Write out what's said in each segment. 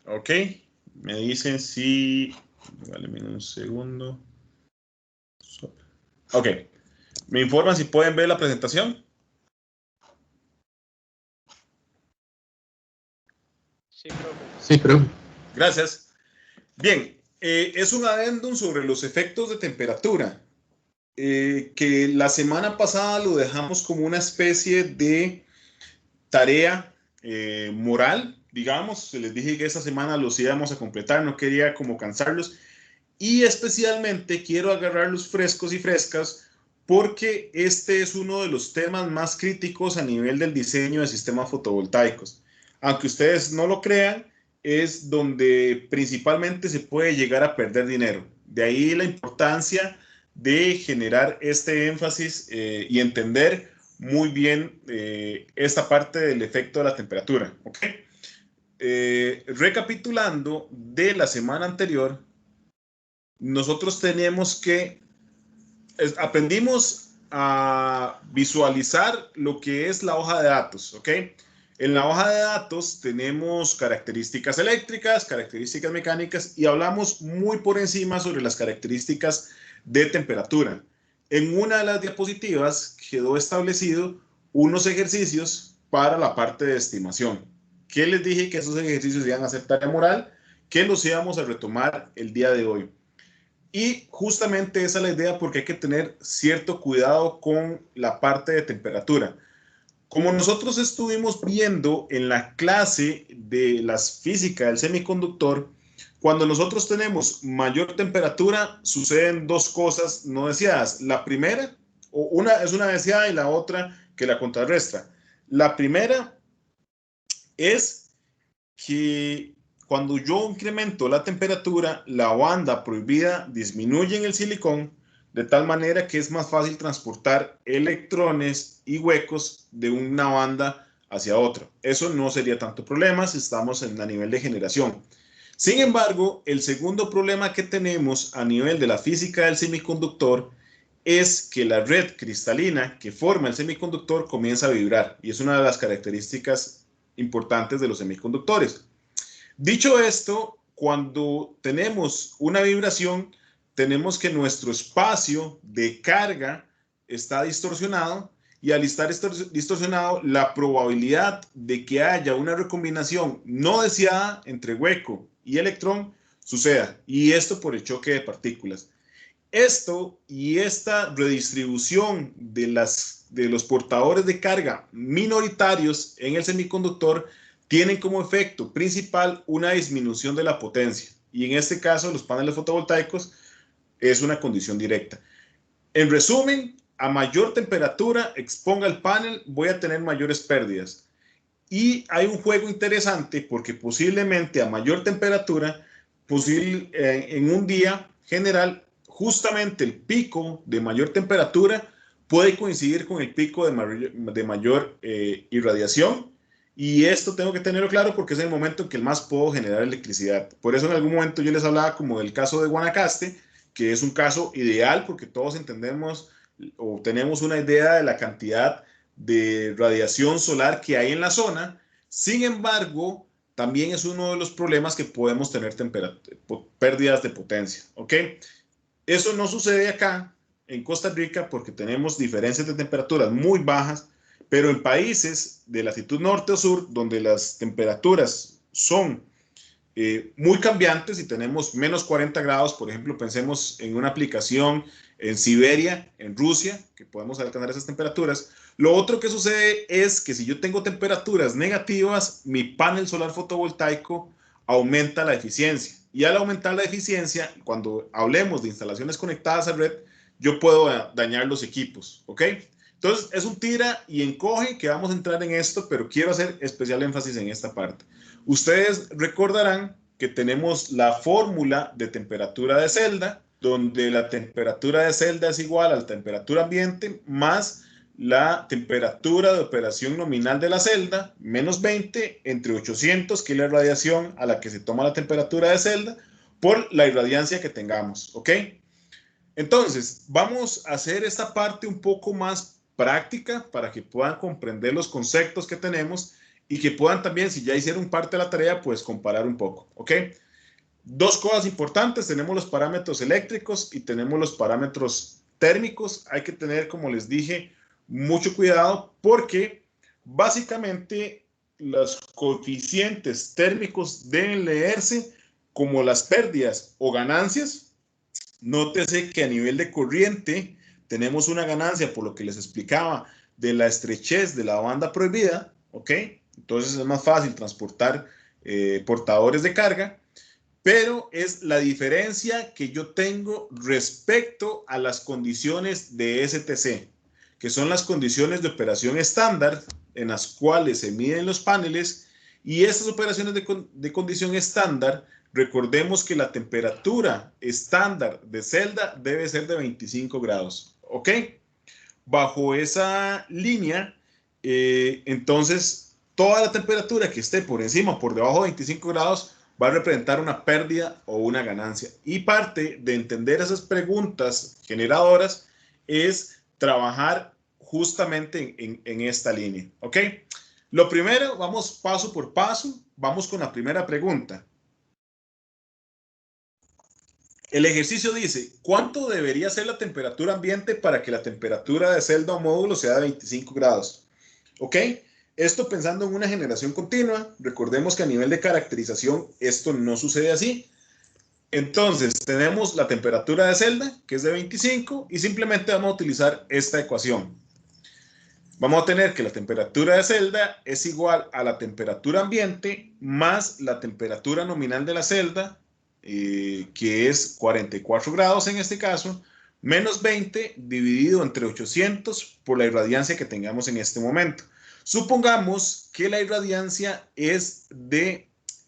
Ok, me dicen si... Vale, un segundo. Ok, me informan si pueden ver la presentación. Sí, profe. Sí, profe. Gracias. Bien, es un adendum sobre los efectos de temperatura, que la semana pasada lo dejamos como una especie de tarea moral, digamos. Les dije que esta semana los íbamos a completar, no quería como cansarlos. Y especialmente quiero agarrarlos frescos y frescas porque este es uno de los temas más críticos a nivel del diseño de sistemas fotovoltaicos. Aunque ustedes no lo crean, es donde principalmente se puede llegar a perder dinero. De ahí la importancia de generar este énfasis y entender muy bien esta parte del efecto de la temperatura. ¿Okay? Recapitulando de la semana anterior, nosotros tenemos que, aprendimos a visualizar lo que es la hoja de datos, ¿ok? En la hoja de datos tenemos características eléctricas, características mecánicas y hablamos muy por encima sobre las características de temperatura. En una de las diapositivas quedó establecido unos ejercicios para la parte de estimación. ¿Qué les dije? Que esos ejercicios iban a ser tarea moral, que los íbamos a retomar el día de hoy. Y justamente esa es la idea porque hay que tener cierto cuidado con la parte de temperatura. Como nosotros estuvimos viendo en la clase de las físicas del semiconductor, cuando nosotros tenemos mayor temperatura suceden dos cosas no deseadas. La primera, o una es una deseada y la otra que la contrarresta. La primera es que cuando yo incremento la temperatura, la banda prohibida disminuye en el silicón de tal manera que es más fácil transportar electrones y huecos de una banda hacia otra. Eso no sería tanto problema si estamos en a nivel de generación. Sin embargo, el segundo problema que tenemos a nivel de la física del semiconductor es que la red cristalina que forma el semiconductor comienza a vibrar y es una de las características importantes de los semiconductores. Dicho esto, cuando tenemos una vibración, tenemos que nuestro espacio de carga está distorsionado y al estar distorsionado, la probabilidad de que haya una recombinación no deseada entre hueco y electrón suceda, y esto por el choque de partículas. Esto y esta redistribución de los portadores de carga minoritarios en el semiconductor tienen como efecto principal una disminución de la potencia. Y en este caso, los paneles fotovoltaicos es una condición directa. En resumen, a mayor temperatura exponga el panel, voy a tener mayores pérdidas. Y hay un juego interesante porque posiblemente a mayor temperatura, en un día general, justamente el pico de mayor temperatura puede coincidir con el pico de mayor irradiación. Y esto tengo que tenerlo claro porque es el momento en que más puedo generar electricidad. Por eso en algún momento yo les hablaba como del caso de Guanacaste, que es un caso ideal porque todos entendemos o tenemos una idea de la cantidad de radiación solar que hay en la zona. Sin embargo, también es uno de los problemas que podemos tener pérdidas de potencia. ¿Ok? Eso no sucede acá en Costa Rica porque tenemos diferencias de temperaturas muy bajas, pero en países de latitud norte o sur, donde las temperaturas son muy cambiantes y tenemos menos 40 grados, por ejemplo, pensemos en una aplicación en Siberia, en Rusia, que podemos alcanzar esas temperaturas. Lo otro que sucede es que si yo tengo temperaturas negativas, mi panel solar fotovoltaico aumenta la eficiencia. Y al aumentar la eficiencia, cuando hablemos de instalaciones conectadas a red, yo puedo dañar los equipos, ¿ok? Entonces, es un tira y encoge que vamos a entrar en esto, pero quiero hacer especial énfasis en esta parte. Ustedes recordarán que tenemos la fórmula de temperatura de celda, donde la temperatura de celda es igual a la temperatura ambiente más la temperatura de operación nominal de la celda, menos 20, entre 800, que es la radiación a la que se toma la temperatura de celda, por la irradiancia que tengamos, ¿ok? Entonces, vamos a hacer esta parte un poco más práctica para que puedan comprender los conceptos que tenemos y que puedan también, si ya hicieron parte de la tarea, pues comparar un poco, ¿ok? Dos cosas importantes, tenemos los parámetros eléctricos y tenemos los parámetros térmicos. Hay que tener, como les dije, mucho cuidado porque básicamente los coeficientes térmicos deben leerse como las pérdidas o ganancias. Nótese que a nivel de corriente tenemos una ganancia, por lo que les explicaba, de la estrechez de la banda prohibida, ¿ok? Entonces es más fácil transportar portadores de carga, pero es la diferencia que yo tengo respecto a las condiciones de STC, que son las condiciones de operación estándar en las cuales se miden los paneles, y estas operaciones de condición estándar, recordemos que la temperatura estándar de celda debe ser de 25 grados, ¿ok? Bajo esa línea, entonces toda la temperatura que esté por encima o por debajo de 25 grados va a representar una pérdida o una ganancia. Y parte de entender esas preguntas generadoras es trabajar justamente en esta línea, ¿ok? Lo primero, vamos paso por paso, vamos con la primera pregunta. El ejercicio dice, ¿cuánto debería ser la temperatura ambiente para que la temperatura de celda o módulo sea de 25 grados? ¿Ok? Esto pensando en una generación continua, recordemos que a nivel de caracterización esto no sucede así. Entonces, tenemos la temperatura de celda, que es de 25, y simplemente vamos a utilizar esta ecuación. Vamos a tener que la temperatura de celda es igual a la temperatura ambiente más la temperatura nominal de la celda, que es 44 grados en este caso, menos 20 dividido entre 800 por la irradiancia que tengamos en este momento. Supongamos que la irradiancia es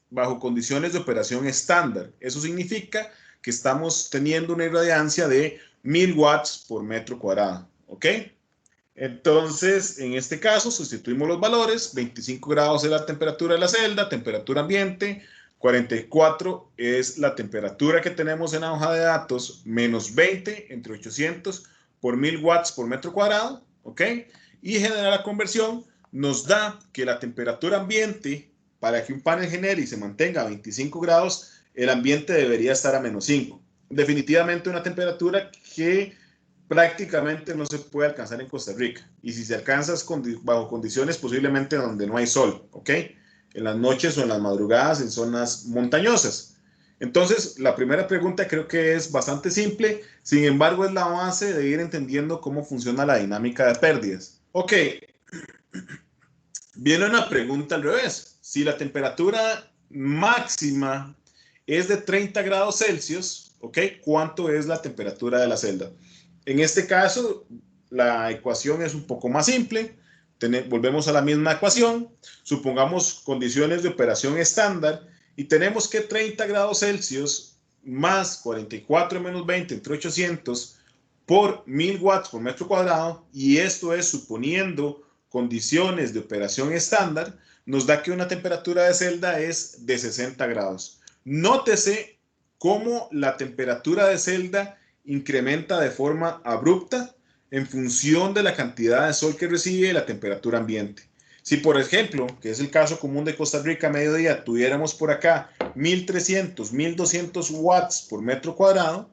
bajo condiciones de operación estándar. Eso significa que estamos teniendo una irradiancia de 1000 watts por metro cuadrado, ¿ok? Entonces, en este caso, sustituimos los valores. 25 grados es la temperatura de la celda, temperatura ambiente. 44 es la temperatura que tenemos en la hoja de datos, menos 20 entre 800 por 1000 watts por metro cuadrado, ¿ok? Y generar la conversión nos da que la temperatura ambiente, para que un panel genere y se mantenga a 25 grados, el ambiente debería estar a menos 5. Definitivamente una temperatura que prácticamente no se puede alcanzar en Costa Rica. Y si se alcanza es bajo condiciones posiblemente donde no hay sol, ¿ok? En las noches o en las madrugadas en zonas montañosas. Entonces, la primera pregunta creo que es bastante simple, sin embargo es la base de ir entendiendo cómo funciona la dinámica de pérdidas. Ok, viene una pregunta al revés. Si la temperatura máxima es de 30 grados Celsius, ¿ok? ¿Cuánto es la temperatura de la celda? En este caso, la ecuación es un poco más simple. Volvemos a la misma ecuación. Supongamos condiciones de operación estándar y tenemos que 30 grados Celsius más 44 menos 20 entre 800 por 1000 watts por metro cuadrado, y esto es suponiendo condiciones de operación estándar, nos da que una temperatura de celda es de 60 grados. Nótese cómo la temperatura de celda incrementa de forma abrupta en función de la cantidad de sol que recibe y la temperatura ambiente. Si, por ejemplo, que es el caso común de Costa Rica a mediodía, tuviéramos por acá 1300, 1200 watts por metro cuadrado,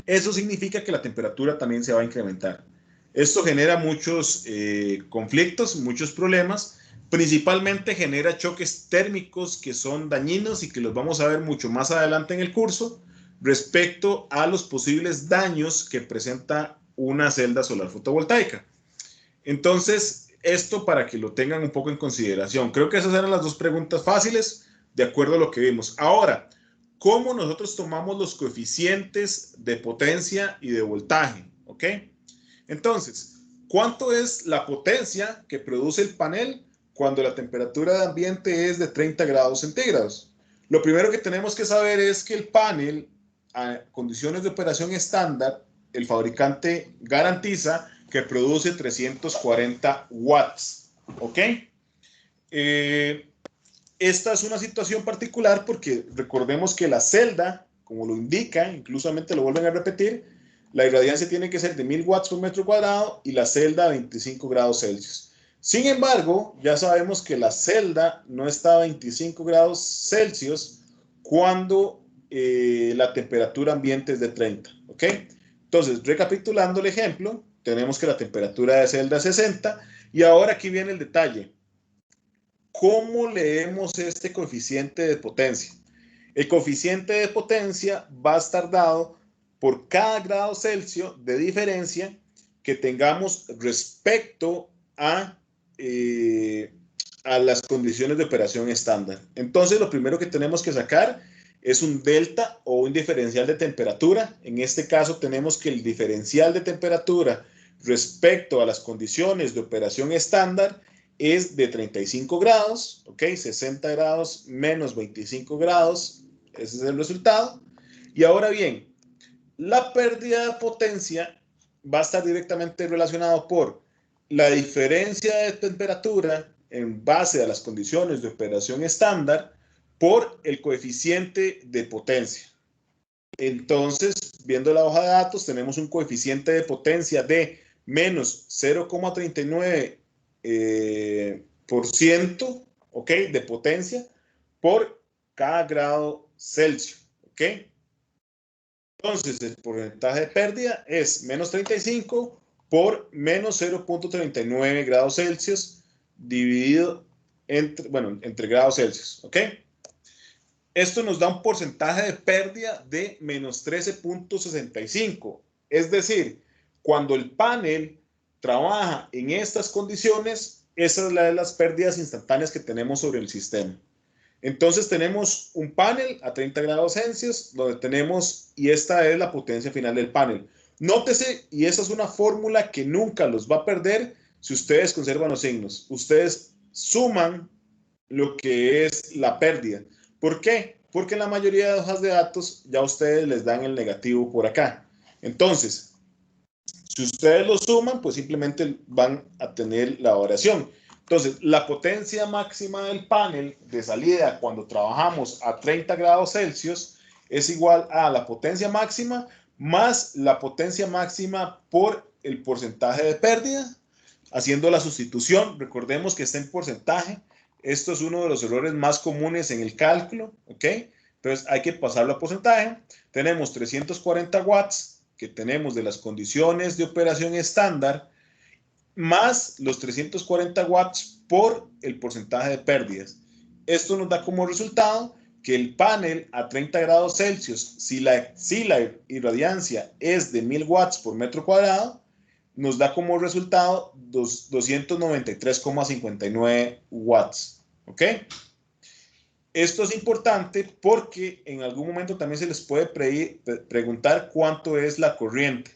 eso significa que la temperatura también se va a incrementar. Esto genera muchos conflictos, muchos problemas. Principalmente genera choques térmicos que son dañinos y que los vamos a ver mucho más adelante en el curso respecto a los posibles daños que presenta una celda solar fotovoltaica. Entonces, esto para que lo tengan un poco en consideración. Creo que esas eran las dos preguntas fáciles de acuerdo a lo que vimos. Ahora, ¿cómo nosotros tomamos los coeficientes de potencia y de voltaje? ¿Ok? Entonces, ¿cuánto es la potencia que produce el panel cuando la temperatura de ambiente es de 30 grados centígrados? Lo primero que tenemos que saber es que el panel, a condiciones de operación estándar, el fabricante garantiza que produce 340 watts. ¿Ok? Esta es una situación particular porque recordemos que la celda, como lo indica, incluso lo vuelven a repetir, la irradiancia tiene que ser de 1000 watts por metro cuadrado y la celda a 25 grados Celsius. Sin embargo, ya sabemos que la celda no está a 25 grados Celsius cuando la temperatura ambiente es de 30, ¿ok? Entonces, recapitulando el ejemplo, tenemos que la temperatura de celda es 60 y ahora aquí viene el detalle. ¿Cómo leemos este coeficiente de potencia? El coeficiente de potencia va a estar dado por cada grado Celsius de diferencia que tengamos respecto a las condiciones de operación estándar. Entonces, lo primero que tenemos que sacar es un delta o un diferencial de temperatura. En este caso, tenemos que el diferencial de temperatura respecto a las condiciones de operación estándar es de 35 grados, ¿ok? 60 grados menos 25 grados, ese es el resultado. Y ahora bien, la pérdida de potencia va a estar directamente relacionado por la diferencia de temperatura en base a las condiciones de operación estándar por el coeficiente de potencia. Entonces, viendo la hoja de datos, tenemos un coeficiente de potencia de menos 0,39 por ciento, ¿ok? De potencia por cada grado Celsius, ¿ok? Entonces, el porcentaje de pérdida es menos 35 por menos 0,39 grados Celsius dividido entre grados Celsius, ¿ok? Esto nos da un porcentaje de pérdida de menos 13,65. Es decir, cuando el panel trabaja en estas condiciones, esas son las pérdidas instantáneas que tenemos sobre el sistema. Entonces tenemos un panel a 30 grados Celsius donde tenemos, y esta es la potencia final del panel. Nótese, y esa es una fórmula que nunca los va a perder si ustedes conservan los signos. Ustedes suman lo que es la pérdida. ¿Por qué? Porque en la mayoría de hojas de datos ya ustedes les dan el negativo por acá. Entonces, si ustedes lo suman, pues simplemente van a tener la variación. Entonces, la potencia máxima del panel de salida cuando trabajamos a 30 grados Celsius es igual a la potencia máxima más la potencia máxima por el porcentaje de pérdida. Haciendo la sustitución, recordemos que está en porcentaje. Esto es uno de los errores más comunes en el cálculo, ¿ok? Entonces hay que pasarlo a porcentaje. Tenemos 340 watts que tenemos de las condiciones de operación estándar, más los 340 watts por el porcentaje de pérdidas. Esto nos da como resultado que el panel a 30 grados Celsius, si la irradiancia es de 1000 watts por metro cuadrado, nos da como resultado 293,59 watts. ¿Ok? Esto es importante porque en algún momento también se les puede preguntar cuánto es la corriente.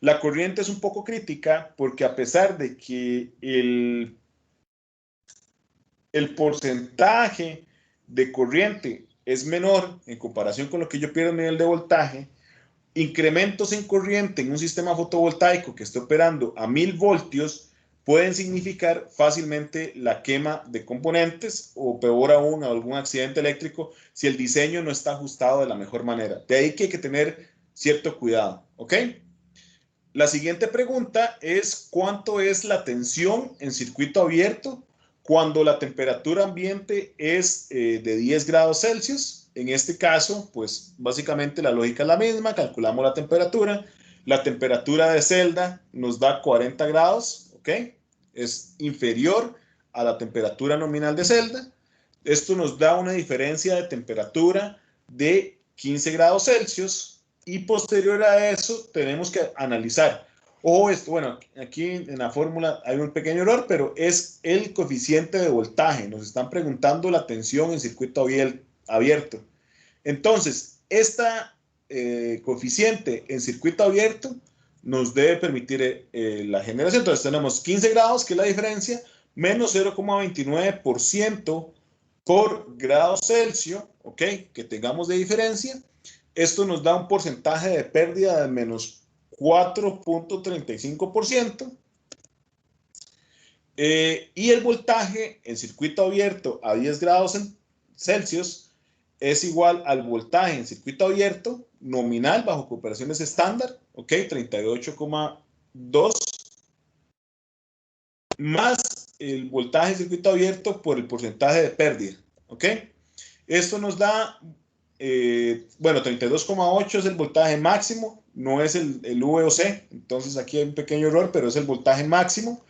La corriente es un poco crítica porque a pesar de que el porcentaje de corriente es menor en comparación con lo que yo pierdo a nivel de voltaje, incrementos en corriente en un sistema fotovoltaico que esté operando a 1000 voltios pueden significar fácilmente la quema de componentes o peor aún algún accidente eléctrico si el diseño no está ajustado de la mejor manera. De ahí que hay que tener cierto cuidado, ¿ok? La siguiente pregunta es ¿cuánto es la tensión en circuito abierto cuando la temperatura ambiente es de 10 grados Celsius? En este caso, pues básicamente la lógica es la misma, calculamos la temperatura. La temperatura de celda nos da 40 grados, ¿ok? Es inferior a la temperatura nominal de celda. Esto nos da una diferencia de temperatura de 15 grados Celsius y posterior a eso tenemos que analizar. Ojo, bueno, aquí en la fórmula hay un pequeño error, pero es el coeficiente de voltaje. Nos están preguntando la tensión en circuito abierto. Entonces, esta coeficiente en circuito abierto nos debe permitir la generación. Entonces, tenemos 15 grados, que es la diferencia, menos 0,29% por grado Celsius, ¿ok? Que tengamos de diferencia. Esto nos da un porcentaje de pérdida de menos 4,35%. Y el voltaje en circuito abierto a 10 grados Celsius es igual al voltaje en circuito abierto nominal bajo operaciones estándar, ¿ok? 38,2 más el voltaje de circuito abierto por el porcentaje de pérdida, ¿ok? Esto nos da, bueno, 32,8 es el voltaje máximo, no es el VOC, entonces aquí hay un pequeño error, pero es el voltaje máximo.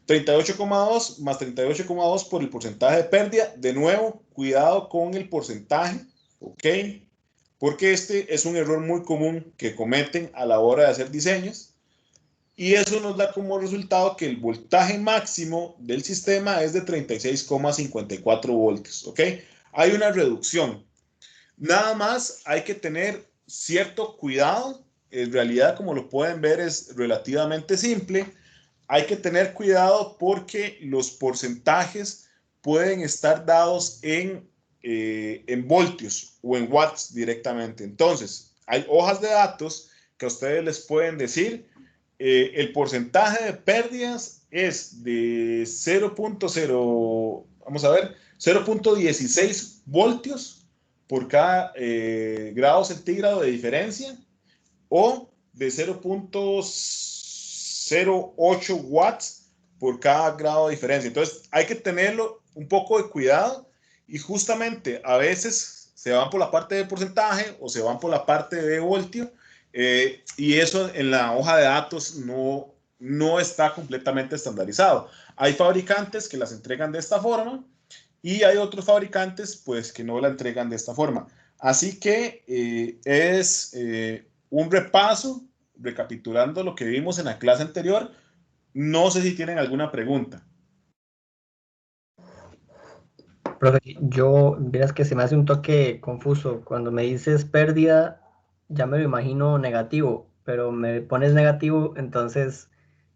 38,2 más 38,2 por el porcentaje de pérdida. De nuevo, cuidado con el porcentaje, ¿ok? Porque este es un error muy común que cometen a la hora de hacer diseños. Y eso nos da como resultado que el voltaje máximo del sistema es de 36,54 voltios, ¿ok? Hay una reducción. Nada más hay que tener cierto cuidado. En realidad, como lo pueden ver, es relativamente simple. Hay que tener cuidado porque los porcentajes pueden estar dados en voltios o en watts directamente. Entonces, hay hojas de datos que a ustedes les pueden decir el porcentaje de pérdidas es de 0,0, vamos a ver, 0,16 voltios por cada grado centígrado de diferencia o de 0,08 watts por cada grado de diferencia. Entonces hay que tenerlo un poco de cuidado y justamente a veces se van por la parte de porcentaje o se van por la parte de voltio y eso en la hoja de datos no está completamente estandarizado. Hay fabricantes que las entregan de esta forma y hay otros fabricantes pues que no la entregan de esta forma. Así que es un repaso, recapitulando lo que vimos en la clase anterior. No sé si tienen alguna pregunta. Profe, yo, verás que se me hace un toque confuso. Cuando me dices pérdida, ya me lo imagino negativo, pero me pones negativo, entonces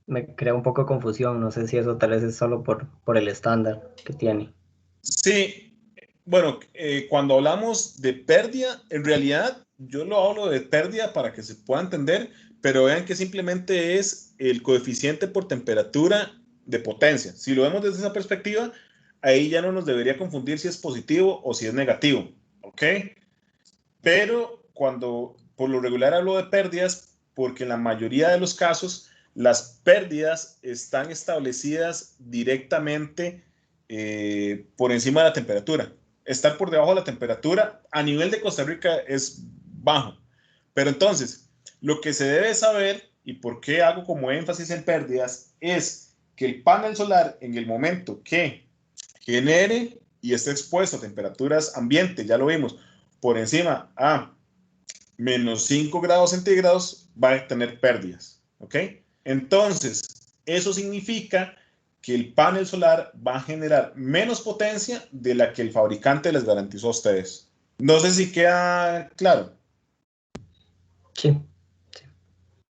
me crea un poco de confusión. No sé si eso tal vez es solo por el estándar que tiene. Sí, bueno, cuando hablamos de pérdida, en realidad yo lo hablo de pérdida para que se pueda entender, pero vean que simplemente es el coeficiente por temperatura de potencia. Si lo vemos desde esa perspectiva, ahí ya no nos debería confundir si es positivo o si es negativo, ¿ok? Pero cuando por lo regular hablo de pérdidas, porque en la mayoría de los casos las pérdidas están establecidas directamente por encima de la temperatura. Estar por debajo de la temperatura a nivel de Costa Rica es bajo. Pero entonces, lo que se debe saber y por qué hago como énfasis en pérdidas es que el panel solar en el momento que genere y esté expuesto a temperaturas ambiente, ya lo vimos, por encima a menos 5 grados centígrados, va a tener pérdidas. ¿Ok? Entonces, eso significa que el panel solar va a generar menos potencia de la que el fabricante les garantizó a ustedes. No sé si queda claro. Sí, sí.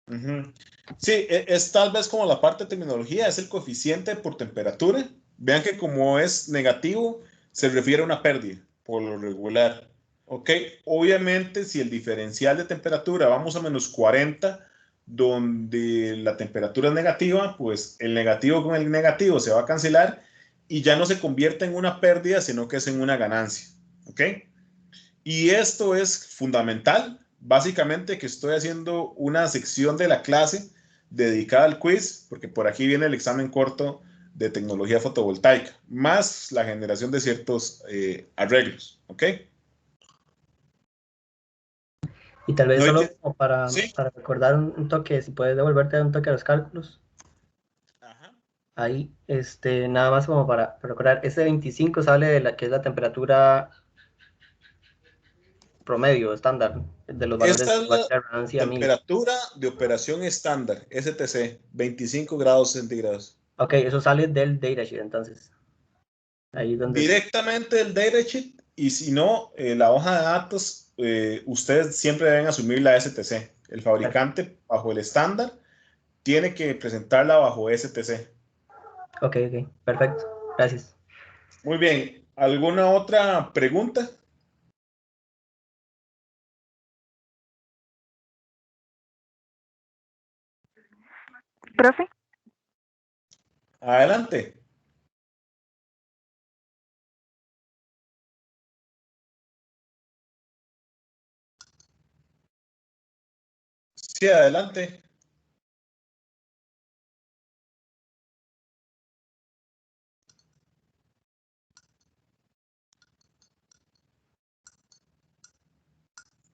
Uh -huh. Sí, es tal vez como la parte de terminología, es el coeficiente por temperatura. Vean que como es negativo, se refiere a una pérdida, por lo regular. Ok, obviamente si el diferencial de temperatura vamos a menos 40, donde la temperatura es negativa, pues el negativo con el negativo se va a cancelar y ya no se convierte en una pérdida, sino que es en una ganancia. Ok, y esto es fundamental, básicamente que estoy haciendo una sección de la clase dedicada al quiz, porque por aquí viene el examen corto de tecnología fotovoltaica, más la generación de ciertos arreglos, ¿ok? Y tal vez No hay solo que... como Sí. para recordar un toque, si puedes devolverte un toque a los cálculos. Ajá. Ahí, nada más como para recordar, ese 25 sale de la que es la temperatura promedio, estándar, de los valores Esta es de la referencia 1000. temperatura de operación estándar, STC, 25 grados centígrados. Ok, eso sale del datasheet, entonces. Ahí es donde... Directamente del datasheet y si no, la hoja de datos, ustedes siempre deben asumir la STC. El fabricante bajo el estándar tiene que presentarla bajo STC. Ok, ok, perfecto. Gracias. Muy bien, ¿alguna otra pregunta? Profe, Adelante. Sí, adelante.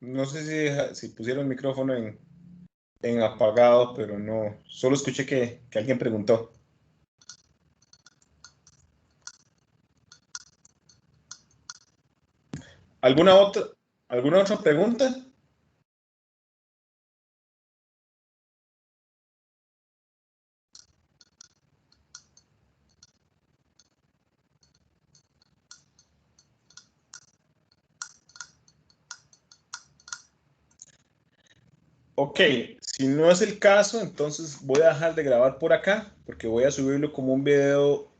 No sé si pusieron el micrófono en apagado, pero no. Solo escuché que alguien preguntó. ¿Alguna otra pregunta? Ok, si no es el caso, entonces voy a dejar de grabar por acá porque voy a subirlo como un video